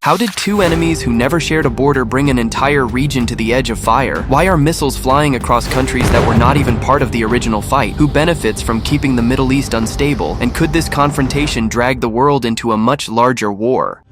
How did two enemies who never shared a border bring an entire region to the edge of fire? Why are missiles flying across countries that were not even part of the original fight? Who benefits from keeping the Middle East unstable? And could this confrontation drag the world into a much larger war?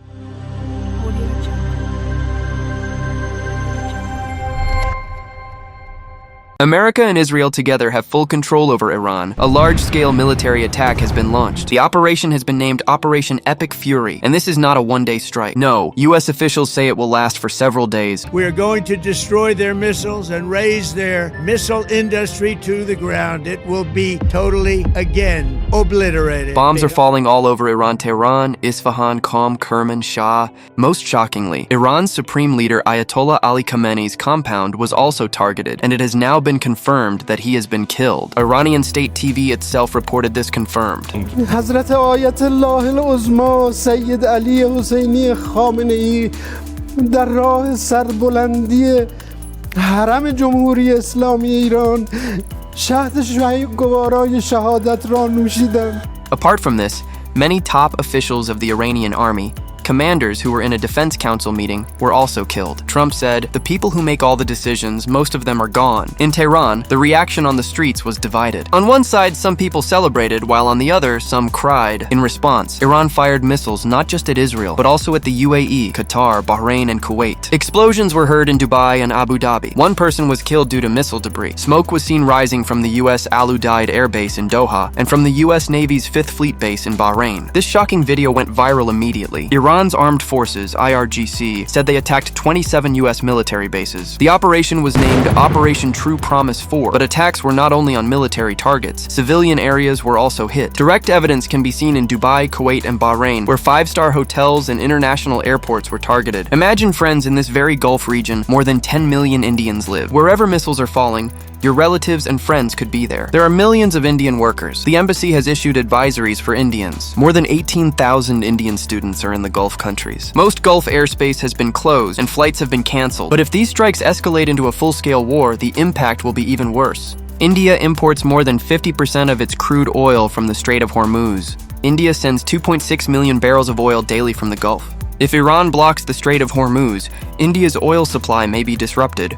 America and Israel together have full control over Iran. A large-scale military attack has been launched. The operation has been named Operation Epic Fury, and this is not a one-day strike. No, U.S. officials say it will last for several days. We are going to destroy their missiles and raise their missile industry to the ground. It will be totally, again, obliterated. Bombs are falling all over Iran, Tehran, Isfahan, Qom, Kerman, Shah. Most shockingly, Iran's supreme leader Ayatollah Ali Khamenei's compound was also targeted, and it has now been confirmed that he has been killed. Iranian state TV itself reported this confirmed. حضرت آیت الله العظما سید علی حسینی خامنه‌ای در راه سربلندی حرم جمهوری اسلامی ایران شهد گوارای شهادت را نوشیدند. Apart from this, many top officials of the Iranian army, commanders who were in a defense council meeting, were also killed. Trump said, "The people who make all the decisions, most of them are gone." In Tehran, the reaction on the streets was divided. On one side, some people celebrated, while on the other, some cried. In response, Iran fired missiles not just at Israel, but also at the UAE, Qatar, Bahrain, and Kuwait. Explosions were heard in Dubai and Abu Dhabi. One person was killed due to missile debris. Smoke was seen rising from the U.S. Al Udeid Air Base in Doha, and from the U.S. Navy's 5th Fleet Base in Bahrain. This shocking video went viral immediately. Iran's Armed Forces, IRGC, said they attacked 27 U.S. military bases. The operation was named Operation True Promise 4, but attacks were not only on military targets. Civilian areas were also hit. Direct evidence can be seen in Dubai, Kuwait, and Bahrain, where 5-star hotels and international airports were targeted. Imagine, friends, in this very Gulf region, more than 10 million Indians live. Wherever missiles are falling, your relatives and friends could be there. There are millions of Indian workers. The embassy has issued advisories for Indians. More than 18,000 Indian students are in the Gulf countries. Most Gulf airspace has been closed and flights have been canceled. But if these strikes escalate into a full-scale war, the impact will be even worse. India imports more than 50% of its crude oil from the Strait of Hormuz. India sends 2.6 million barrels of oil daily from the Gulf. If Iran blocks the Strait of Hormuz, India's oil supply may be disrupted.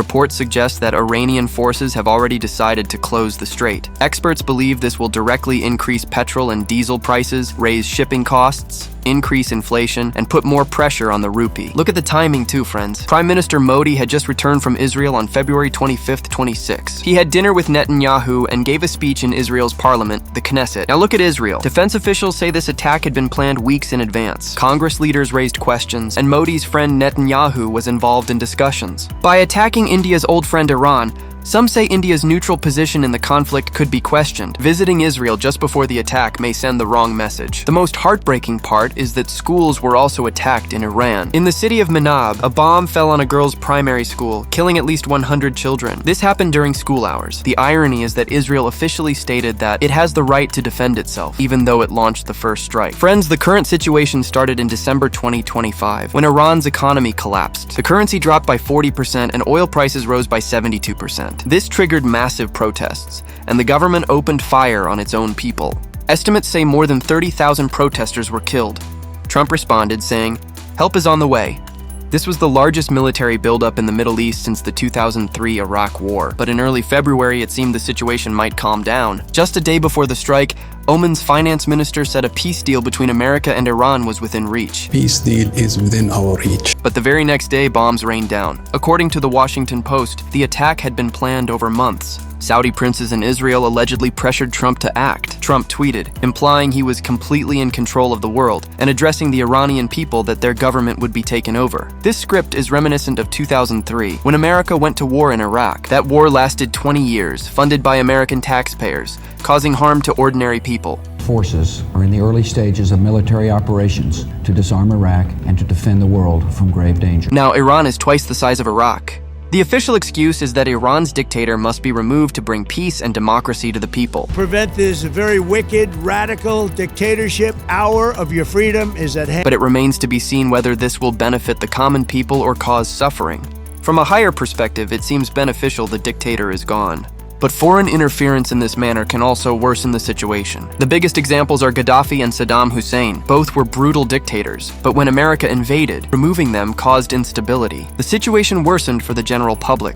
Reports suggest that Iranian forces have already decided to close the strait. Experts believe this will directly increase petrol and diesel prices, raise shipping costs, increase inflation, and put more pressure on the rupee. Look at the timing too, friends. Prime Minister Modi had just returned from Israel on February 25th, 26. He had dinner with Netanyahu and gave a speech in Israel's parliament, the Knesset. Now look at Israel. Defense officials say this attack had been planned weeks in advance. Congress leaders raised questions, and Modi's friend Netanyahu was involved in discussions. By attacking India's old friend Iran, some say India's neutral position in the conflict could be questioned. Visiting Israel just before the attack may send the wrong message. The most heartbreaking part is that schools were also attacked in Iran. In the city of Manab, a bomb fell on a girls' primary school, killing at least 100 children. This happened during school hours. The irony is that Israel officially stated that it has the right to defend itself, even though it launched the first strike. Friends, the current situation started in December 2025, when Iran's economy collapsed. The currency dropped by 40% and oil prices rose by 72%. This triggered massive protests, and the government opened fire on its own people. Estimates say more than 30,000 protesters were killed. Trump responded, saying, "Help is on the way." This was the largest military buildup in the Middle East since the 2003 Iraq War. But in early February, it seemed the situation might calm down. Just a day before the strike, Oman's finance minister said a peace deal between America and Iran was within reach. Peace deal is within our reach. But the very next day, bombs rained down. According to the Washington Post, the attack had been planned over months. Saudi princes in Israel allegedly pressured Trump to act. Trump tweeted, implying he was completely in control of the world and addressing the Iranian people that their government would be taken over. This script is reminiscent of 2003, when America went to war in Iraq. That war lasted 20 years, funded by American taxpayers, causing harm to ordinary people. Forces are in the early stages of military operations to disarm Iraq and to defend the world from grave danger. Now, Iran is twice the size of Iraq. The official excuse is that Iran's dictator must be removed to bring peace and democracy to the people. Prevent this very wicked, radical dictatorship. Hour of your freedom is at hand. But it remains to be seen whether this will benefit the common people or cause suffering. From a higher perspective, it seems beneficial the dictator is gone. But foreign interference in this manner can also worsen the situation. The biggest examples are Gaddafi and Saddam Hussein. Both were brutal dictators, but when America invaded, removing them caused instability. The situation worsened for the general public.